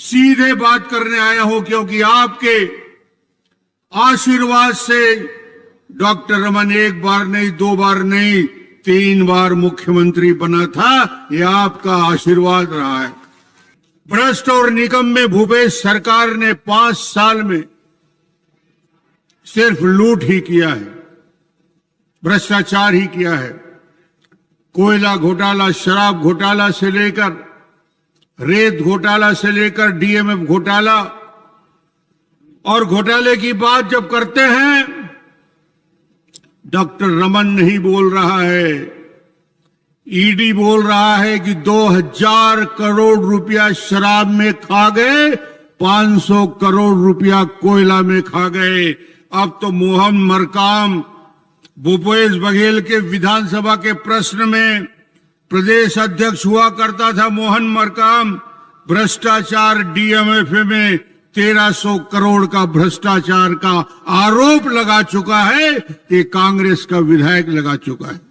सीधे बात करने आया हूं, क्योंकि आपके आशीर्वाद से डॉक्टर रमन एक बार नहीं, दो बार नहीं, 3 बार मुख्यमंत्री बना था। यह आपका आशीर्वाद रहा है। भ्रष्ट और निकम्मे भूपेश सरकार ने 5 साल में सिर्फ लूट ही किया है, भ्रष्टाचार ही किया है। कोयला घोटाला, शराब घोटाला से लेकर रेत घोटाला से लेकर डीएमएफ घोटाला। और घोटाले की बात जब करते हैं, डॉक्टर रमन नहीं बोल रहा है, ईडी बोल रहा है कि 2000 करोड़ रुपया शराब में खा गए, 500 करोड़ रुपया कोयला में खा गए। अब तो मोहन मरकाम भूपेश बघेल के विधानसभा के प्रश्न में प्रदेश अध्यक्ष हुआ करता था मोहन मरकाम, भ्रष्टाचार डीएमएफ में 1300 करोड़ का भ्रष्टाचार का आरोप लगा चुका है। ये कांग्रेस का विधायक लगा चुका है।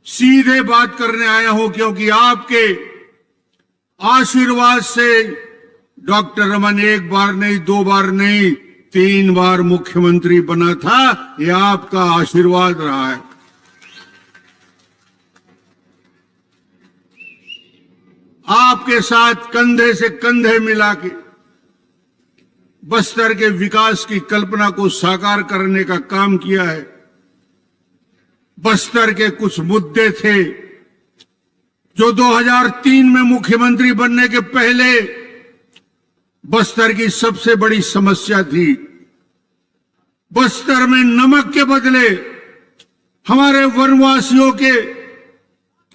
सीधे बात करने आया हूं, क्योंकि आपके आशीर्वाद से डॉक्टर रमन एक बार नहीं, दो बार नहीं, 3 बार मुख्यमंत्री बना था। यह आपका आशीर्वाद रहा है। आपके साथ कंधे से कंधे मिला के बस्तर के विकास की कल्पना को साकार करने का काम किया है। बस्तर के कुछ मुद्दे थे जो 2003 में मुख्यमंत्री बनने के पहले बस्तर की सबसे बड़ी समस्या थी। बस्तर में नमक के बदले हमारे वनवासियों के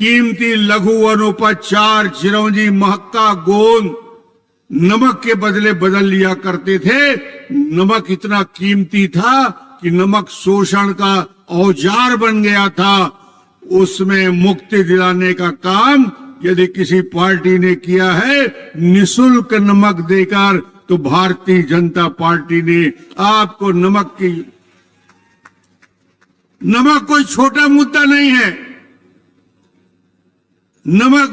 कीमती लघु वनोपज चार, चिरौंजी, महक्का, गोंद नमक के बदले बदल लिया करते थे। नमक इतना कीमती था कि नमक शोषण का औजार बन गया था। उसमें मुक्ति दिलाने का काम यदि किसी पार्टी ने किया है निःशुल्क नमक देकर, तो भारतीय जनता पार्टी ने आपको नमक कोई छोटा मुद्दा नहीं है। नमक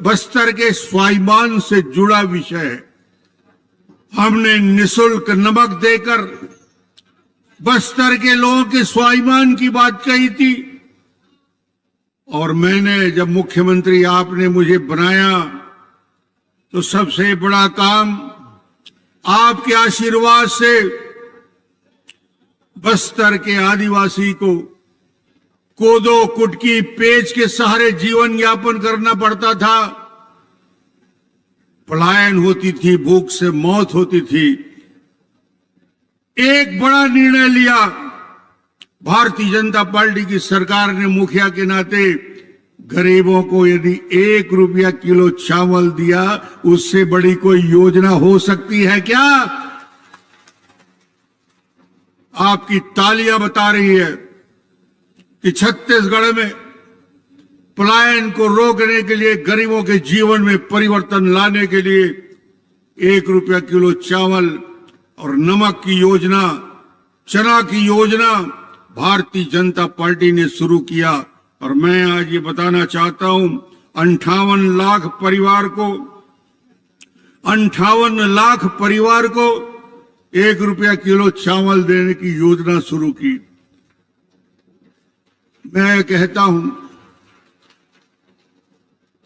बस्तर के स्वाभिमान से जुड़ा विषय है। हमने निःशुल्क नमक देकर बस्तर के लोगों के स्वाभिमान की बात कही थी। और मैंने जब मुख्यमंत्री आपने मुझे बनाया तो सबसे बड़ा काम आपके आशीर्वाद से बस्तर के आदिवासी को कोदो, कुटकी, पेच के सहारे जीवन यापन करना पड़ता था। पलायन होती थी, भूख से मौत होती थी। एक बड़ा निर्णय लिया भारतीय जनता पार्टी की सरकार ने, मुखिया के नाते गरीबों को यदि 1 रुपया किलो चावल दिया, उससे बड़ी कोई योजना हो सकती है क्या? आपकी तालियां बता रही है कि छत्तीसगढ़ में पलायन को रोकने के लिए, गरीबों के जीवन में परिवर्तन लाने के लिए 1 रुपया किलो चावल और नमक की योजना, चना की योजना भारतीय जनता पार्टी ने शुरू किया। और मैं आज ये बताना चाहता हूं 58 लाख परिवार को 1 रुपया किलो चावल देने की योजना शुरू की। मैं कहता हूं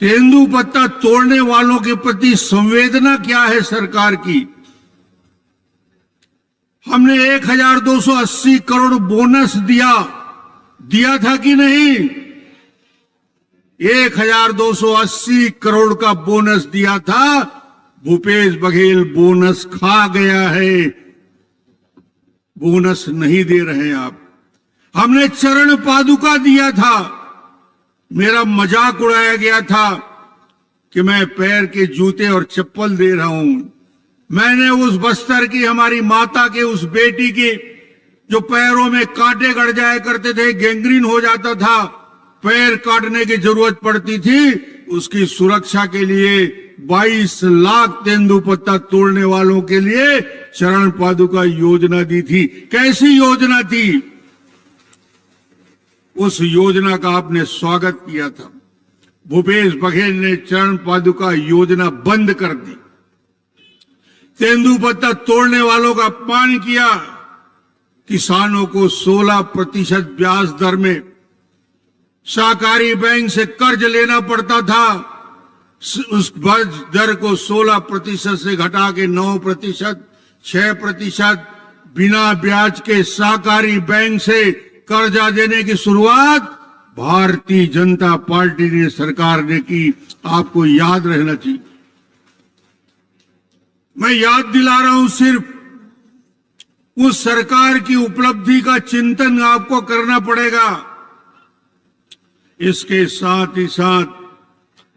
तेंदुपत्ता तोड़ने वालों के प्रति संवेदना क्या है सरकार की? हमने 1280 करोड़ बोनस दिया था कि नहीं? 1280 करोड़ का बोनस दिया था। भूपेश बघेल बोनस खा गया है, बोनस नहीं दे रहे आप। हमने चरण पादुका दिया था, मेरा मजाक उड़ाया गया था कि मैं पैर के जूते और चप्पल दे रहा हूं। मैंने उस बस्तर की, हमारी माता के उस बेटी की जो पैरों में कांटे गड़ जाया करते थे, गैंग्रीन हो जाता था, पैर काटने की जरूरत पड़ती थी, उसकी सुरक्षा के लिए 22 लाख तेंदुपत्ता तोड़ने वालों के लिए चरण पादुका योजना दी थी। कैसी योजना थी? उस योजना का आपने स्वागत किया था। भूपेश बघेल ने चरण पादुका योजना बंद कर दी। तेंदुपत्ता तोड़ने वालों का अपमान किया, किसानों को 16% ब्याज दर में सहकारी बैंक से कर्ज लेना पड़ता था, उस ब्याज दर को 16% से घटा के 9%, 6% बिना ब्याज के सहकारी बैंक से कर्जा देने की शुरुआत भारतीय जनता पार्टी ने सरकार ने की। आपको याद रहना चाहिए। मैं याद दिला रहा हूं, सिर्फ उस सरकार की उपलब्धि का चिंतन आपको करना पड़ेगा। इसके साथ ही साथ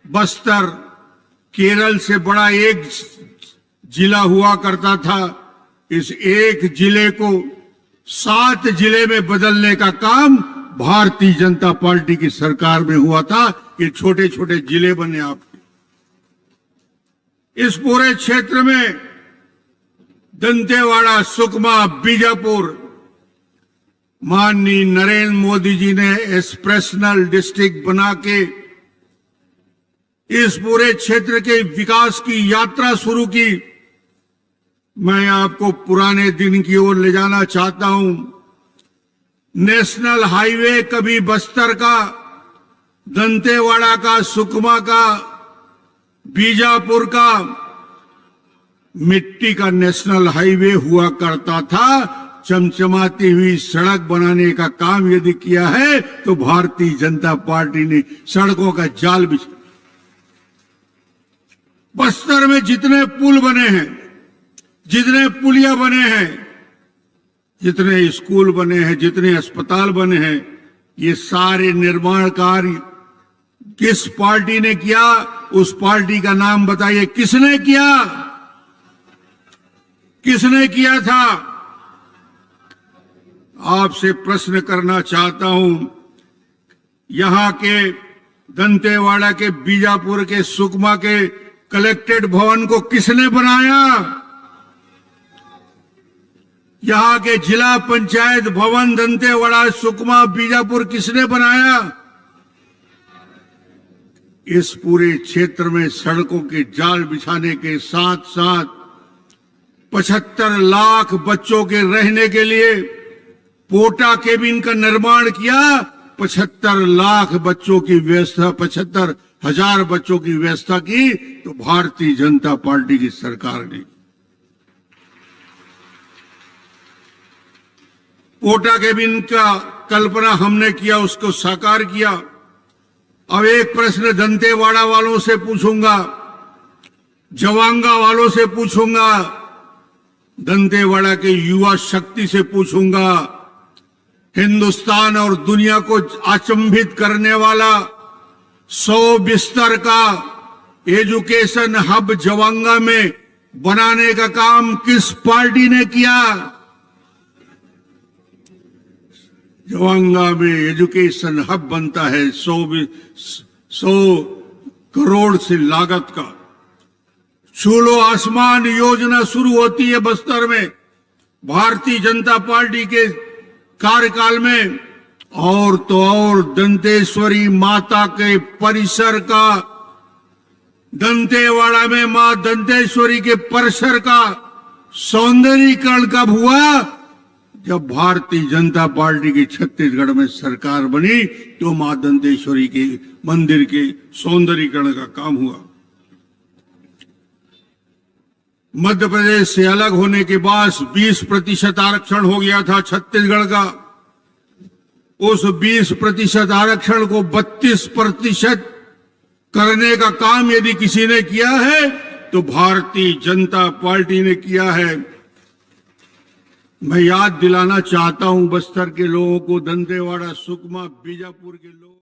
बस्तर केरल से बड़ा एक जिला हुआ करता था, इस एक जिले को 7 जिले में बदलने का काम भारतीय जनता पार्टी की सरकार में हुआ था। ये छोटे छोटे जिले बने आपके। इस पूरे क्षेत्र में दंतेवाड़ा, सुकमा, बीजापुर माननीय नरेंद्र मोदी जी ने एक्सप्रेशनल डिस्ट्रिक्ट बना के इस पूरे क्षेत्र के विकास की यात्रा शुरू की। मैं आपको पुराने दिन की ओर ले जाना चाहता हूं। नेशनल हाईवे कभी बस्तर का, दंतेवाड़ा का, सुकमा का, बीजापुर का मिट्टी का नेशनल हाईवे हुआ करता था। चमचमाती हुई सड़क बनाने का काम यदि किया है तो भारतीय जनता पार्टी ने सड़कों का जाल बिछा। बस्तर में जितने पुल बने हैं, जितने पुलिया बने हैं, जितने स्कूल बने हैं, जितने अस्पताल बने हैं, ये सारे निर्माण कार्य किस पार्टी ने किया? उस पार्टी का नाम बताइए, किसने किया? किसने किया था? आपसे प्रश्न करना चाहता हूं, यहां के दंतेवाड़ा के, बीजापुर के, सुकमा के कलेक्टेड भवन को किसने बनाया? यहां के जिला पंचायत भवन दंतेवाड़ा, सुकमा, बीजापुर किसने बनाया? इस पूरे क्षेत्र में सड़कों के जाल बिछाने के साथ साथ 75 लाख बच्चों के रहने के लिए पोटा केबिन का निर्माण किया। 75 लाख बच्चों की व्यवस्था, 75,000 बच्चों की व्यवस्था की तो भारतीय जनता पार्टी की सरकार ने। पोटा केबिन का कल्पना हमने किया, उसको साकार किया। अब एक प्रश्न दंतेवाड़ा वालों से पूछूंगा, जवांगा वालों से पूछूंगा, दंतेवाड़ा के युवा शक्ति से पूछूंगा, हिंदुस्तान और दुनिया को अचंभित करने वाला 100 बिस्तर का एजुकेशन हब जवांगा में बनाने का काम किस पार्टी ने किया? जवांगा में एजुकेशन हब बनता है 100 करोड़ से लागत का। छूलो आसमान योजना शुरू होती है बस्तर में भारतीय जनता पार्टी के कार्यकाल में। और तो और दंतेश्वरी माता के परिसर का, दंतेवाड़ा में मां दंतेश्वरी के परिसर का सौंदर्यीकरण कब हुआ? जब भारतीय जनता पार्टी की छत्तीसगढ़ में सरकार बनी तो मां दंतेश्वरी के मंदिर के सौंदर्यीकरण का काम हुआ। मध्य प्रदेश से अलग होने के बाद 20% आरक्षण हो गया था छत्तीसगढ़ का। उस 20% आरक्षण को 32% करने का काम यदि किसी ने किया है तो भारतीय जनता पार्टी ने किया है। मैं याद दिलाना चाहता हूं बस्तर के लोगों को, दंतेवाड़ा, सुकमा, बीजापुर के लोग